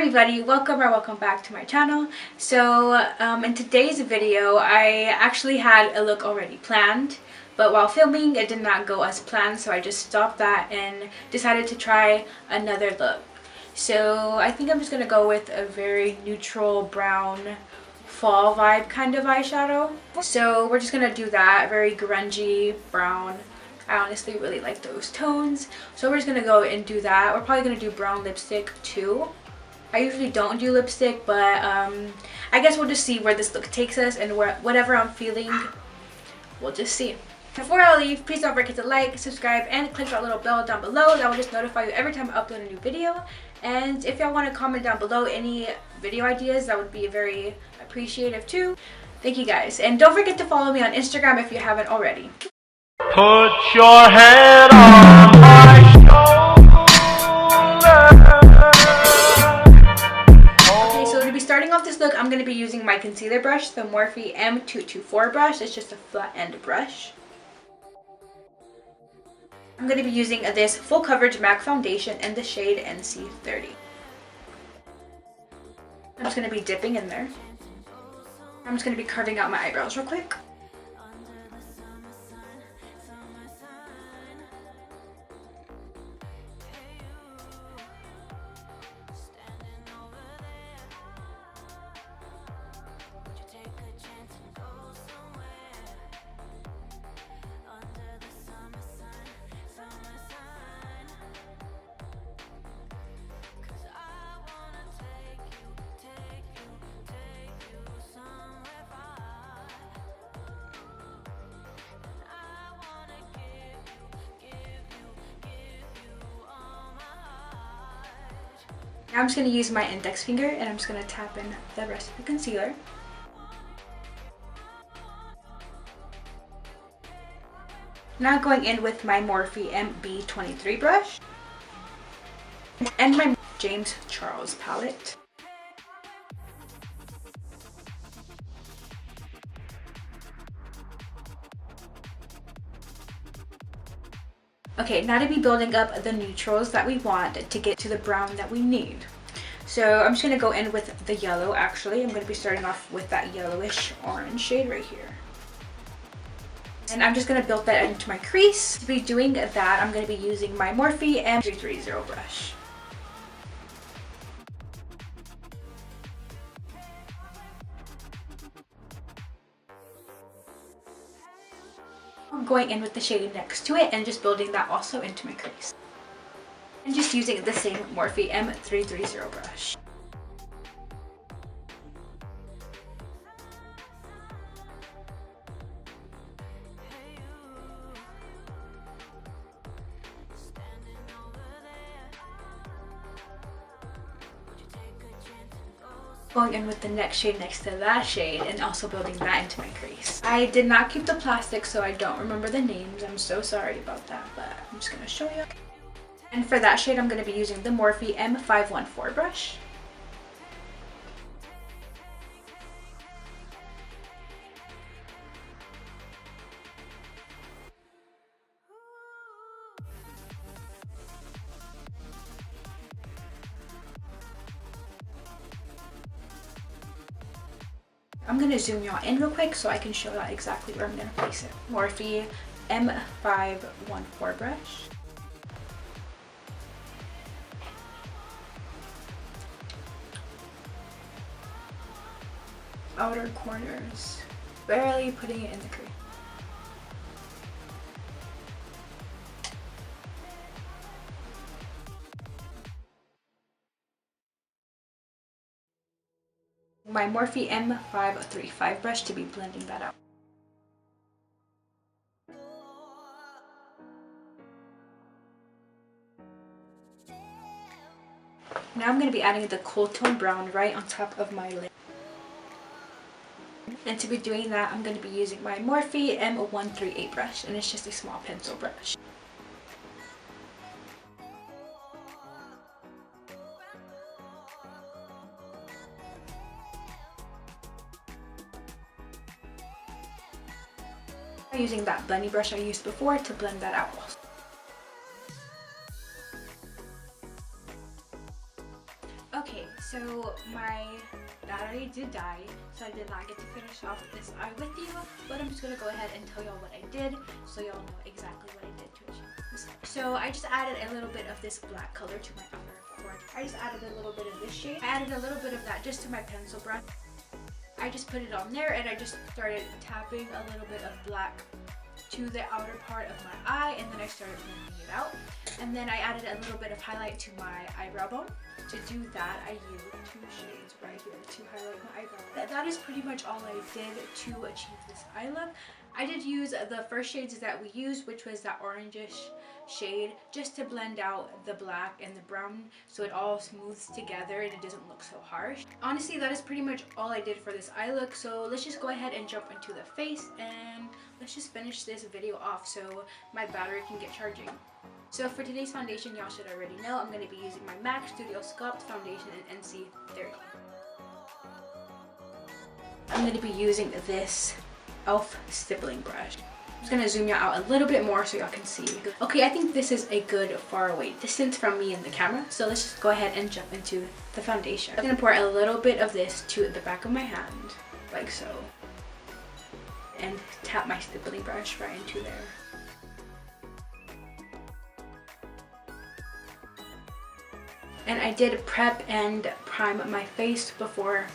everybody, welcome back to my channel. So in today's video I actually had a look already planned, but while filming it did not go as planned, so I just stopped that and decided to try another look. So I think I'm just gonna go with a very neutral brown fall vibe kind of eyeshadow. So we're just gonna do that, very grungy brown. I honestly really like those tones, so we're just gonna go and do that. We're probably gonna do brown lipstick too. I usually don't do lipstick, but I guess we'll just see where this look takes us, and whatever I'm feeling, we'll just see. Before I leave, please don't forget to like, subscribe, and click that little bell down below. That will just notify you every time I upload a new video. And if y'all want to comment down below any video ideas, that would be very appreciative too. Thank you guys, and don't forget to follow me on Instagram if you haven't already. Put your head on my shoulder. Okay, so to be starting off this look, I'm going to be using my concealer brush, the Morphe M224 brush. It's just a flat end brush. I'm going to be using this full coverage MAC foundation in the shade NC30. I'm just going to be dipping in there. I'm just going to be carving out my eyebrows real quick. Now I'm just going to use my index finger and I'm just going to tap in the rest of the concealer. Now going in with my Morphe MB23 brush and my James Charles palette. Okay, now to be building up the neutrals that we want to get to the brown that we need. So I'm just going to go in with the yellow actually. I'm going to be starting off with that yellowish orange shade right here. And I'm just going to build that into my crease. To be doing that, I'm going to be using my Morphe M330 brush. I'm going in with the shade next to it and just building that also into my crease. And just using the same Morphe M330 brush. Going in with the next shade next to that shade and also building that into my crease. I did not keep the plastic, so I don't remember the names. I'm so sorry about that, but I'm just going to show you. And for that shade, I'm going to be using the Morphe M514 brush. I'm going to zoom y'all in real quick so I can show y'all exactly where I'm going to place it. Morphe M514 brush. Outer corners. Barely putting it in the crease. My Morphe M535 brush to be blending that out. Now I'm going to be adding the cool tone brown right on top of my lid. And to be doing that, I'm going to be using my Morphe M138 brush, and it's just a small pencil brush. I'm using that blending brush I used before to blend that out. Okay, So my battery did die, so I did not get to finish off this eye with you, but I'm just gonna go ahead and tell y'all what I did so y'all know exactly what I did to achieve this. So I just added a little bit of this black color to my outer corner. I just added a little bit of this shade. I added a little bit of that just to my pencil brush. I just put it on there and I just started tapping a little bit of black to the outer part of my eye, and then I started blending it out. And then I added a little bit of highlight to my eyebrow bone. To do that, I used 2 shades right here to highlight my eyebrow. That is pretty much all I did to achieve this eye look. I did use the first shades that we used, which was that orangish shade, just to blend out the black and the brown so it all smooths together and it doesn't look so harsh. Honestly, that is pretty much all I did for this eye look, so let's just go ahead and jump into the face and let's just finish this video off so my battery can get charging. So for today's foundation, y'all should already know, I'm going to be using my MAC Studio Sculpt Foundation in NC30. I'm going to be using this e.l.f. stippling brush. I'm just going to zoom y'all out a little bit more so y'all can see. Okay, I think this is a good far away distance from me and the camera, so let's just go ahead and jump into the foundation. I'm going to pour a little bit of this to the back of my hand, like so, and tap my stippling brush right into there. And I did prep and prime my face before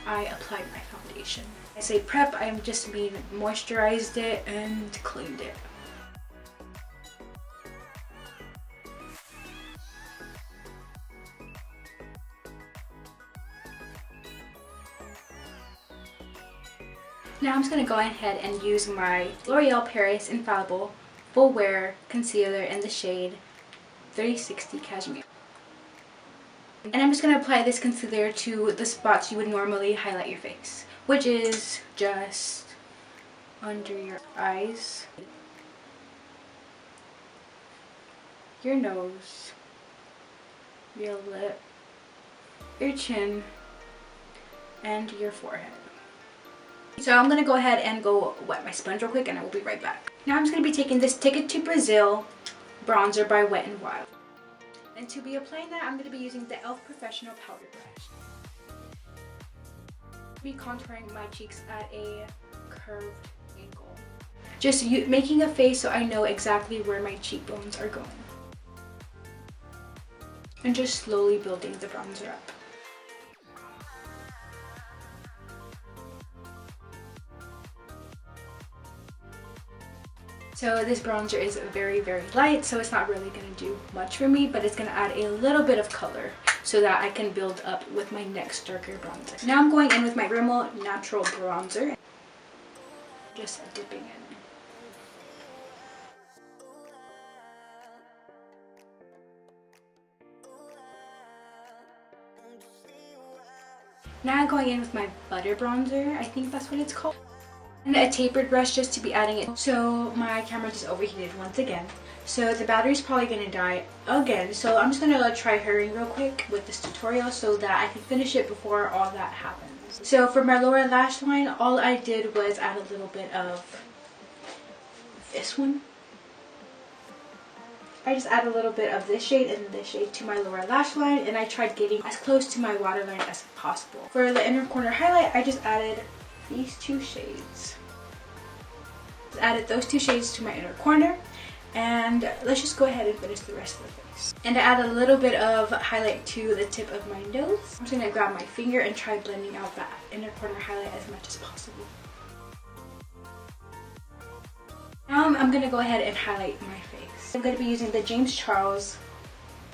I applied my foundation. I say prep, I just mean moisturized it and cleaned it. Now I'm just going to go ahead and use my L'Oreal Paris Infallible Full Wear Concealer in the shade 3060 Cashmere. And I'm just going to apply this concealer to the spots you would normally highlight your face, which is just under your eyes, your nose, your lip, your chin, and your forehead. So I'm going to go ahead and go wet my sponge real quick and I will be right back. Now I'm just going to be taking this Ticket to Brazil bronzer by Wet n Wild. And to be applying that, I'm going to be using the e.l.f. Professional Powder Brush. I'll be contouring my cheeks at a curved angle. Just making a face so I know exactly where my cheekbones are going. And just slowly building the bronzer up. So this bronzer is very, very light, so it's not really going to do much for me, but it's going to add a little bit of color so that I can build up with my next darker bronzer. Now I'm going in with my Rimmel Natural Bronzer. Just dipping in. Now I'm going in with my Butter Bronzer, I think that's what it's called. And a tapered brush just to be adding it. So my camera just overheated once again. So the battery's probably going to die again. So I'm just going to try hurrying real quick with this tutorial so that I can finish it before all that happens. So for my lower lash line, all I did was add a little bit of this one. I just add a little bit of this shade and this shade to my lower lash line, and I tried getting as close to my waterline as possible. For the inner corner highlight, I just added these 2 shades. Just added those 2 shades to my inner corner, and let's just go ahead and finish the rest of the face. And I add a little bit of highlight to the tip of my nose. I'm just gonna grab my finger and try blending out that inner corner highlight as much as possible. Now I'm gonna go ahead and highlight my face. I'm gonna be using the James Charles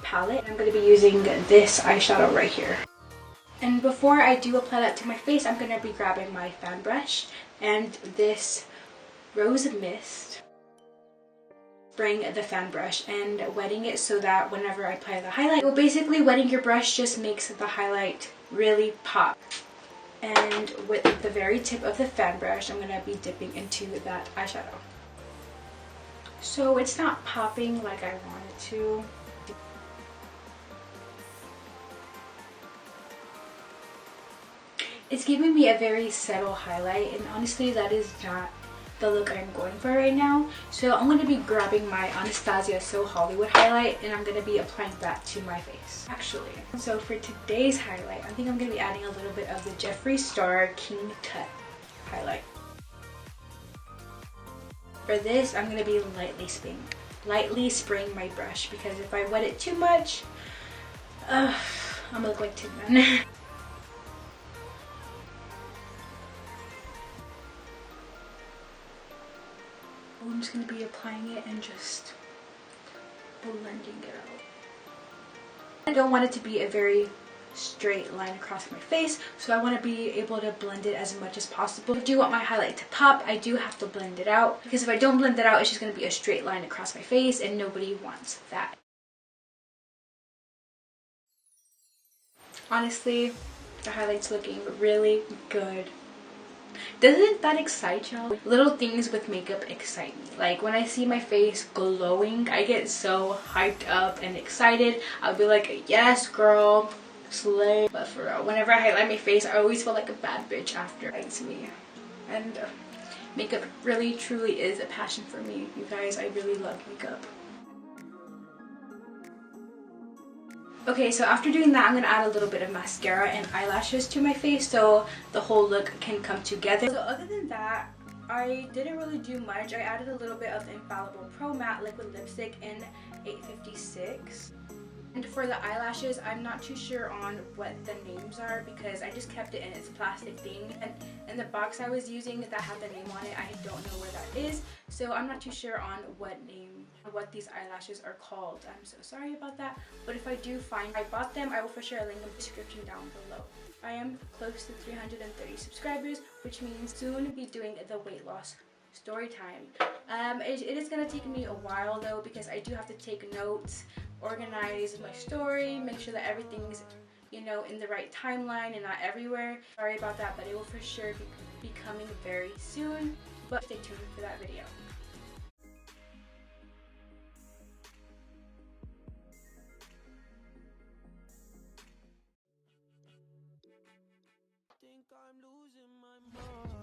palette. I'm gonna be using this eyeshadow right here. And before I do apply that to my face, I'm going to be grabbing my fan brush and this Rose Mist. Spraying the fan brush and wetting it so that whenever I apply the highlight, well, basically wetting your brush just makes the highlight really pop. And with the very tip of the fan brush, I'm going to be dipping into that eyeshadow. So it's not popping like I want it to. It's giving me a very subtle highlight, and honestly that is not the look I'm going for right now. So I'm going to be grabbing my Anastasia So Hollywood highlight and I'm going to be applying that to my face. Actually, so for today's highlight, I think I'm going to be adding a little bit of the Jeffree Star King Tut highlight. For this, I'm going to be lightly spraying my brush because if I wet it too much, I'm going to look like Tin Man. I'm just going to be applying it and just blending it out. I don't want it to be a very straight line across my face, so I want to be able to blend it as much as possible. If I do want my highlight to pop, I do have to blend it out, because if I don't blend it out, it's just going to be a straight line across my face and nobody wants that. Honestly, the highlight's looking really good. Doesn't that excite y'all? Little things with makeup excite me. Like when I see my face glowing, I get so hyped up and excited. I'll be like, yes girl, slay. But for real, whenever I highlight my face, I always feel like a bad bitch after it excites me. And makeup really truly is a passion for me. You guys, I really love makeup. Okay, so after doing that, I'm going to add a little bit of mascara and eyelashes to my face so the whole look can come together. So other than that, I didn't really do much. I added a little bit of the Infallible Pro Matte Liquid Lipstick in 856. And for the eyelashes, I'm not too sure on what the names are because I just kept it in its plastic thing. And in the box I was using that had the name on it, I don't know where that is. So I'm not too sure on what these eyelashes are called. I'm so sorry about that. But if I do find I bought them, I will for sure link in the description down below. I am close to 330 subscribers, which means soon be doing the weight loss story time. It is going to take me a while though because I do have to take notes, organize my story, make sure that everything's, you know, in the right timeline and not everywhere. Sorry about that, but it will for sure be coming very soon. But stay tuned for that video. Think I'm losing my mind.